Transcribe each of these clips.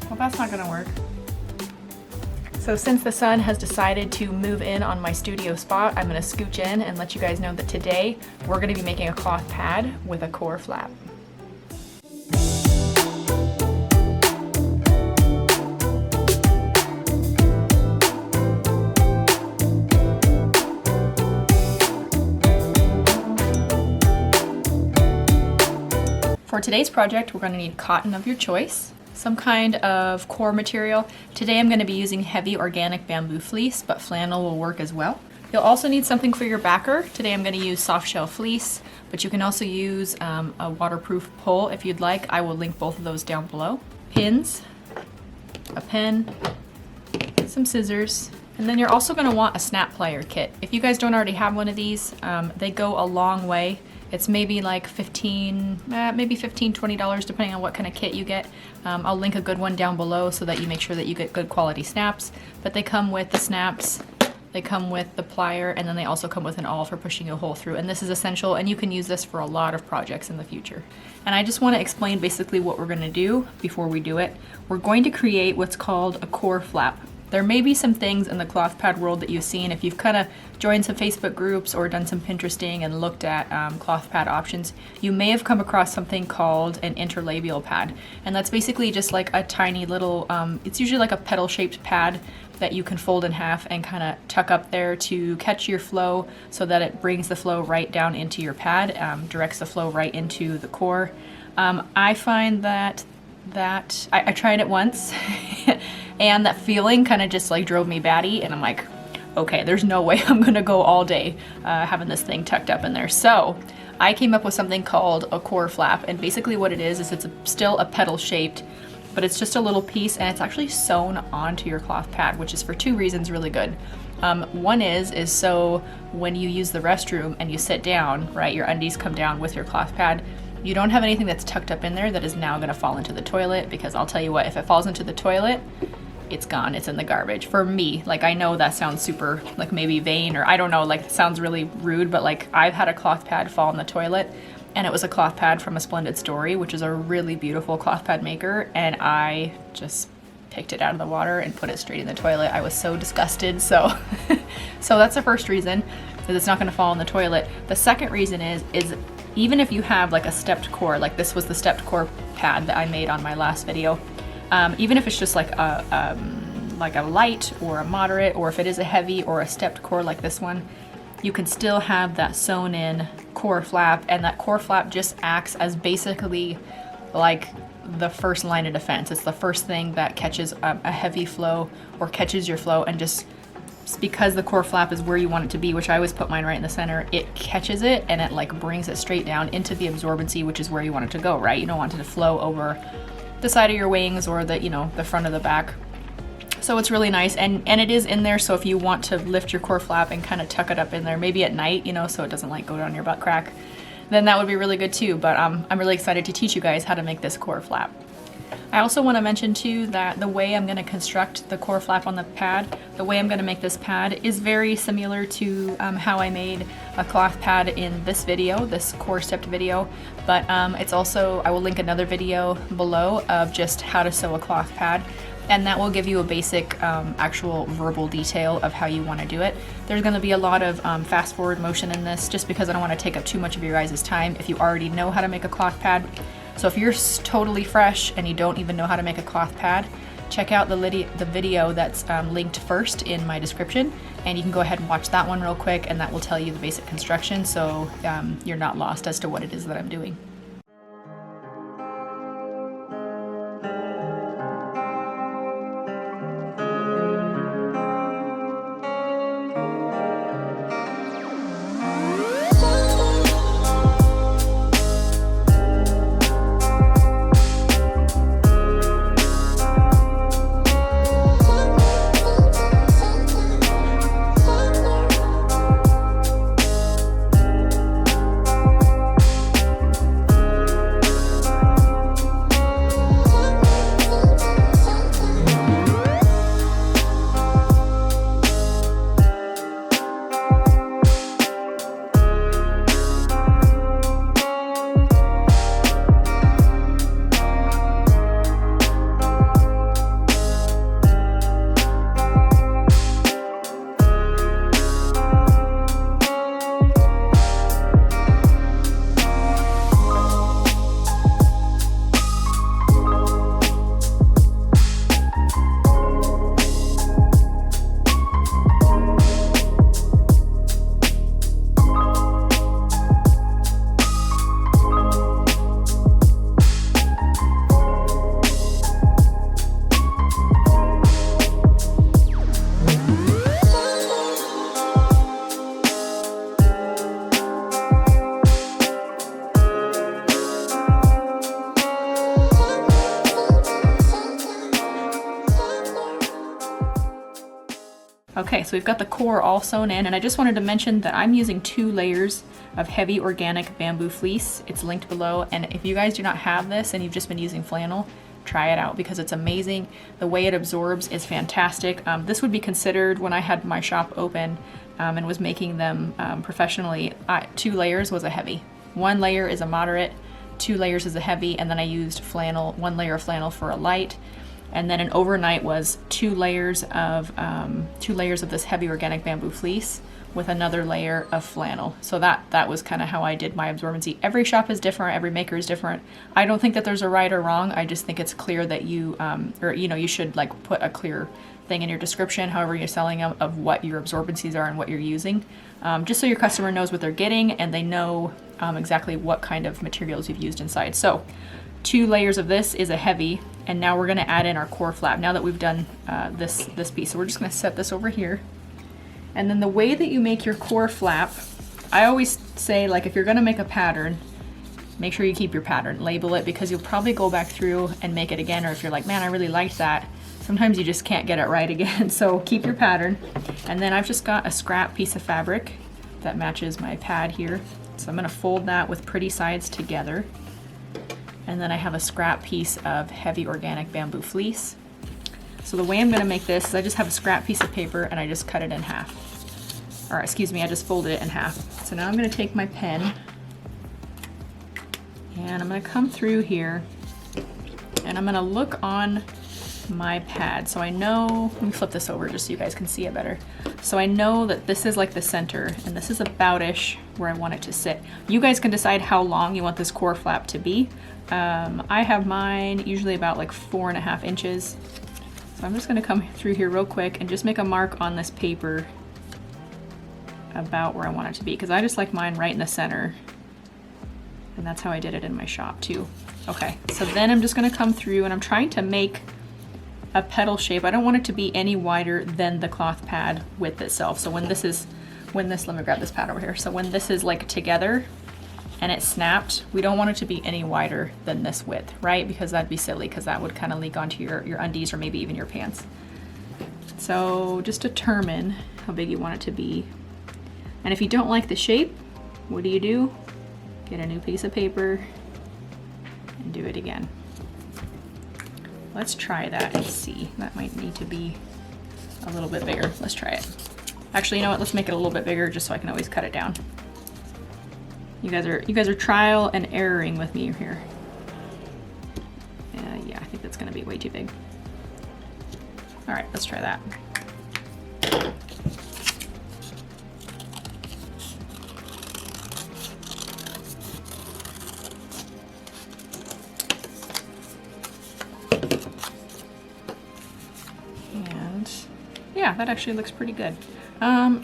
Well, that's not gonna work. So since the sun has decided to move in on my studio spot, I'm gonna scooch in and let you guys know that today we're gonna be making a cloth pad with a core flap. For today's project, we're gonna need cotton of your choice, some kind of core material. Today I'm going to be using heavy organic bamboo fleece, but flannel will work as well. You'll also need something for your backer. Today I'm going to use Softshell fleece, but you can also use a waterproof pole if you'd like. I will link both of those down below. Pins, a pen, some scissors, and then you're also going to want a snap plier kit. If you guys don't already have one of these, they go a long way. It's maybe like $15, $20 depending on what kind of kit you get. I'll link a good one down below so that you make sure that you get good quality snaps. But they come with the snaps, they come with the plier, and then they also come with an awl for pushing a hole through. And this is essential, and you can use this for a lot of projects in the future. And I just want to explain basically what we're going to do before we do it. We're going to create what's called a core flap. There may be some things in the cloth pad world that you've seen if you've kind of joined some Facebook groups or done some Pinteresting and looked at cloth pad options. You may have come across something called an interlabial pad, and that's basically just like a tiny little, it's usually like a petal-shaped pad that you can fold in half and kind of tuck up there to catch your flow so that it brings the flow right down into your pad, directs the flow right into the core. I find that I tried it once and that feeling kind of just like drove me batty, and I'm like, okay, there's no way I'm gonna go all day having this thing tucked up in there. So I came up with something called a core flap, and basically what it is it's still a petal shaped, but it's just a little piece, and it's actually sewn onto your cloth pad, which is for two reasons really good. One is so when you use the restroom and you sit down, right, your undies come down with your cloth pad, you don't have anything that's tucked up in there that is now gonna fall into the toilet, because I'll tell you what, if it falls into the toilet, it's gone, it's in the garbage. For me, like, I know that sounds super, like, maybe vain, or I don't know, like, it sounds really rude, but like, I've had a cloth pad fall in the toilet, and it was a cloth pad from A Splendid Story, which is a really beautiful cloth pad maker, and I just picked it out of the water and put it straight in the toilet. I was so disgusted, so so that's the first reason, that it's not gonna fall in the toilet. The second reason is even if you have like a stepped core, like this was the stepped core pad that I made on my last video, even if it's just like a light or a moderate, or if it is a heavy or a stepped core like this one, you can still have that sewn in core flap, and that core flap just acts as basically like the first line of defense. It's the first thing that catches a heavy flow or catches your flow, and just because the core flap is where you want it to be, which I always put mine right in the center, it catches it and it like brings it straight down into the absorbency, which is where you want it to go, right? You don't want it to flow over the side of your wings or the, you know, the front of the back. So it's really nice, and it is in there, so if you want to lift your core flap and kind of tuck it up in there, maybe at night, you know, so it doesn't like go down your butt crack, then that would be really good too. But I'm really excited to teach you guys how to make this core flap. I also want to mention too that the way I'm going to construct the core flap on the pad, the way I'm going to make this pad is very similar to how I made a cloth pad in this video, this core stepped video, but it's also, I will link another video below of just how to sew a cloth pad, and that will give you a basic actual verbal detail of how you want to do it. There's going to be a lot of fast forward motion in this, just because I don't want to take up too much of your guys' time if you already know how to make a cloth pad. So if you're totally fresh and you don't even know how to make a cloth pad, check out the video that's linked first in my description, and you can go ahead and watch that one real quick, and that will tell you the basic construction, so you're not lost as to what it is that I'm doing. Okay, so we've got the core all sewn in, and I just wanted to mention that I'm using 2 layers of heavy organic bamboo fleece. It's linked below, and if you guys do not have this and you've just been using flannel, try it out because it's amazing. The way it absorbs is fantastic. This would be considered, when I had my shop open and was making them professionally, 2 layers was a heavy. 1 layer is a moderate, 2 layers is a heavy, and then I used flannel, 1 layer of flannel for a light. And then an overnight was 2 layers of this heavy organic bamboo fleece with another layer of flannel. So that was kind of how I did my absorbency. Every shop is different, every maker is different. I don't think that there's a right or wrong. I just think it's clear that you, you should like put a clear thing in your description, however you're selling them, of what your absorbencies are and what you're using, just so your customer knows what they're getting and they know exactly what kind of materials you've used inside. So 2 layers of this is a heavy, and now we're going to add in our core flap now that we've done this piece. So we're just going to set this over here. And then the way that you make your core flap, I always say, like, if you're going to make a pattern, make sure you keep your pattern, label it, because you'll probably go back through and make it again, or if you're like, man, I really liked that, sometimes you just can't get it right again. So keep your pattern. And then I've just got a scrap piece of fabric that matches my pad here. So I'm going to fold that with pretty sides together. And then I have a scrap piece of heavy organic bamboo fleece. So the way I'm going to make this is I just have a scrap piece of paper and I just cut it in half. Or excuse me, I just folded it in half. So now I'm going to take my pen and I'm going to come through here and I'm going to look on my pad. So I know, let me flip this over just so you guys can see it better. So I know that this is like the center and this is about-ish where I want it to sit. You guys can decide how long you want this core flap to be. I have mine usually about like 4.5 inches. So I'm just going to come through here real quick and just make a mark on this paper about where I want it to be, because I just like mine right in the center. And that's how I did it in my shop too. Okay, so then I'm just going to come through and I'm trying to make a petal shape. I don't want it to be any wider than the cloth pad width itself. So let me grab this pad over here. So when this is like together and it's snapped, we don't want it to be any wider than this width, right? Because that'd be silly, because that would kind of leak onto your undies or maybe even your pants. So just determine how big you want it to be. And if you don't like the shape, what do? Get a new piece of paper and do it again. Let's try that and see. That might need to be a little bit bigger. Let's try it. Actually, you know what? Let's make it a little bit bigger just so I can always cut it down. You guys are trial and erroring with me here. Yeah, I think that's gonna be way too big. All right, let's try that. And yeah, that actually looks pretty good. I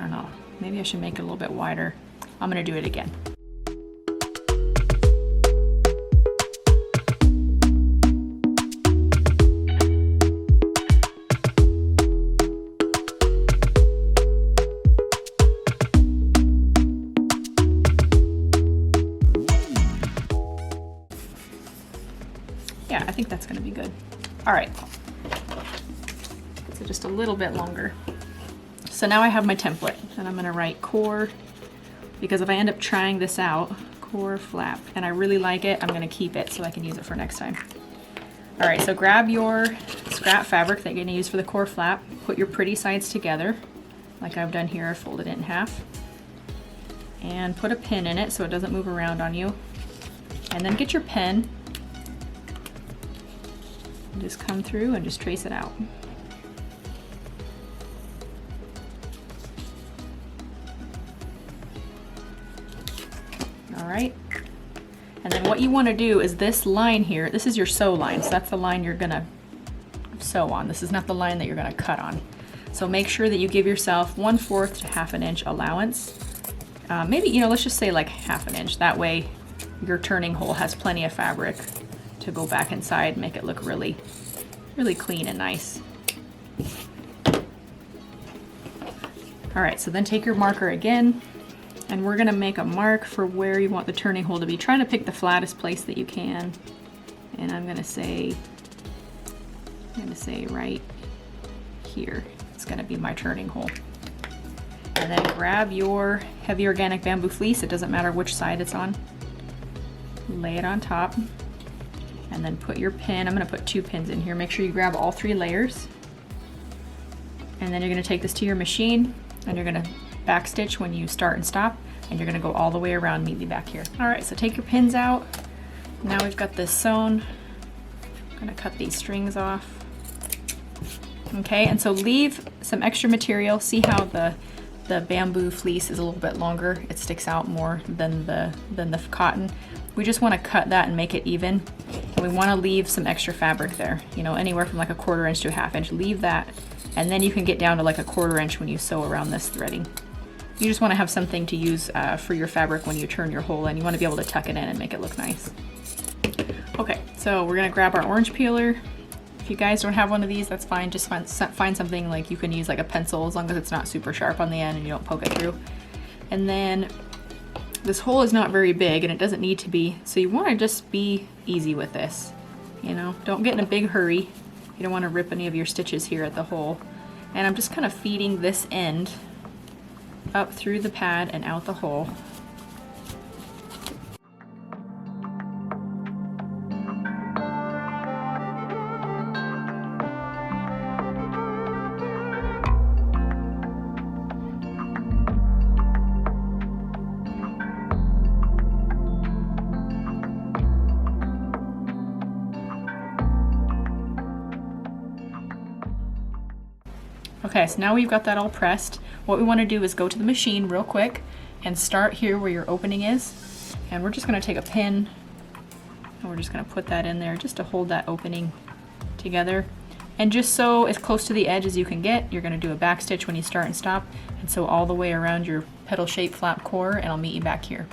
don't know, maybe I should make it a little bit wider. I'm gonna do it again. Yeah, I think that's gonna be good. All right, so just a little bit longer. So now I have my template and I'm gonna write core, because if I end up trying this out, core flap, and I really like it, I'm gonna keep it so I can use it for next time. All right, so grab your scrap fabric that you're gonna use for the core flap, put your pretty sides together, like I've done here, fold it in half, and put a pin in it so it doesn't move around on you. And then get your pen, and just come through and just trace it out. All right, and then what you want to do is this line here, this is your sew line, so that's the line you're gonna sew on. This is not the line that you're gonna cut on. So make sure that you give yourself 1/4 to 1/2 inch allowance. Maybe, you know, let's just say like 1/2 inch. That way your turning hole has plenty of fabric to go back inside, make it look really, really clean and nice. All right, so then take your marker again, and we're gonna make a mark for where you want the turning hole to be. Try to pick the flattest place that you can. And I'm gonna say right here. It's gonna be my turning hole. And then grab your heavy organic bamboo fleece. It doesn't matter which side it's on. Lay it on top. And then put your pin. I'm gonna put 2 pins in here. Make sure you grab all 3 layers. And then you're gonna take this to your machine and you're gonna backstitch when you start and stop. And you're gonna go all the way around, meet me back here. All right, so take your pins out. Now we've got this sewn. I'm gonna cut these strings off. Okay, and so leave some extra material. See how the bamboo fleece is a little bit longer. It sticks out more than the cotton. We just want to cut that and make it even. And we want to leave some extra fabric there, you know, anywhere from like a 1/4 inch to a 1/2 inch. Leave that, and then you can get down to like a 1/4 inch when you sew around this threading. You just want to have something to use for your fabric when you turn your hole in. You want to be able to tuck it in and make it look nice. Okay, so we're gonna grab our orange peeler. If you guys don't have one of these, that's fine. Just find something like you can use like a pencil, as long as it's not super sharp on the end and you don't poke it through. And then this hole is not very big and it doesn't need to be, so you want to just be easy with this. You know, don't get in a big hurry. You don't want to rip any of your stitches here at the hole. And I'm just kind of feeding this end up through the pad and out the hole. Okay, so now we've got that all pressed. What we want to do is go to the machine real quick and start here where your opening is. And we're just going to take a pin and we're just going to put that in there just to hold that opening together. And just so as close to the edge as you can get, you're going to do a back stitch when you start and stop. And so all the way around your petal shaped flap core, and I'll meet you back here.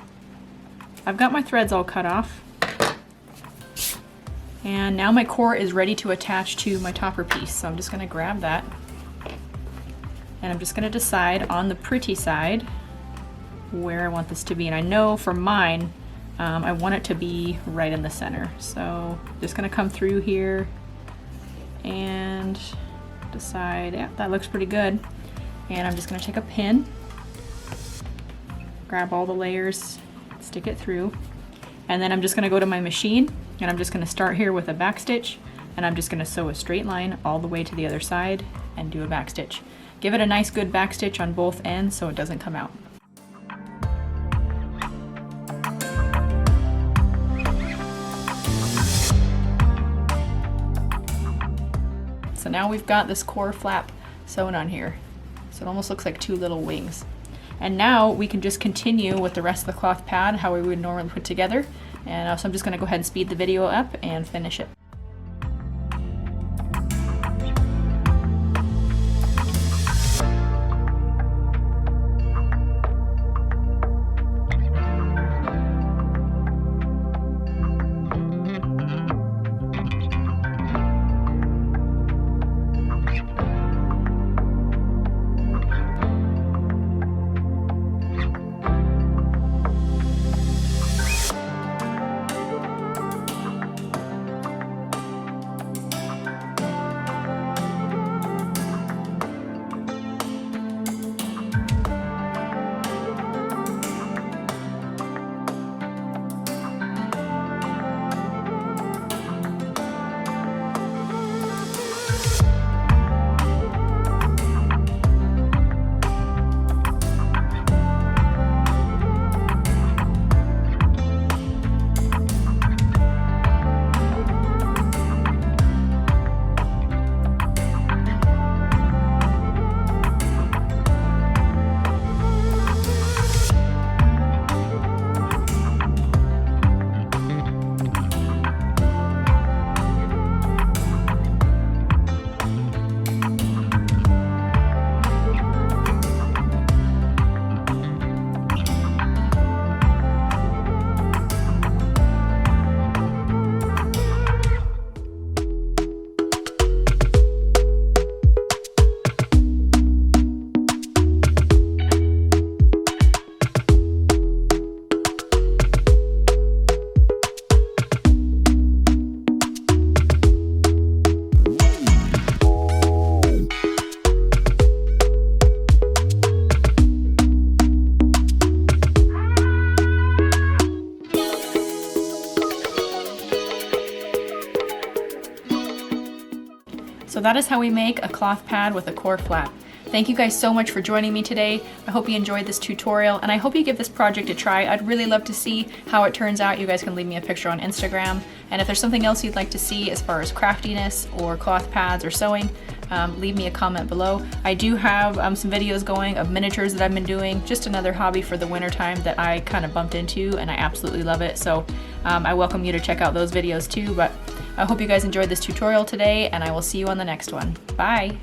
I've got my threads all cut off. And now my core is ready to attach to my topper piece. So I'm just going to grab that. And I'm just going to decide on the pretty side where I want this to be. And I know for mine, I want it to be right in the center. So just going to come through here and decide, yeah, that looks pretty good. And I'm just going to take a pin, grab all the layers, stick it through. And then I'm just going to go to my machine and I'm just going to start here with a back stitch. And I'm just going to sew a straight line all the way to the other side and do a back stitch. Give it a nice good back stitch on both ends so it doesn't come out. So now we've got this core flap sewn on here. So it almost looks like 2 little wings. And now we can just continue with the rest of the cloth pad how we would normally put together. And so I'm just going to go ahead and speed the video up and finish it. So that is how we make a cloth pad with a core flap. Thank you guys so much for joining me today. I hope you enjoyed this tutorial, and I hope you give this project a try. I'd really love to see how it turns out. You guys can leave me a picture on Instagram. And if there's something else you'd like to see as far as craftiness or cloth pads or sewing, leave me a comment below. I do have some videos going of miniatures that I've been doing, just another hobby for the winter time that I kind of bumped into and I absolutely love it. So I welcome you to check out those videos too, but I hope you guys enjoyed this tutorial today, and I will see you on the next one. Bye!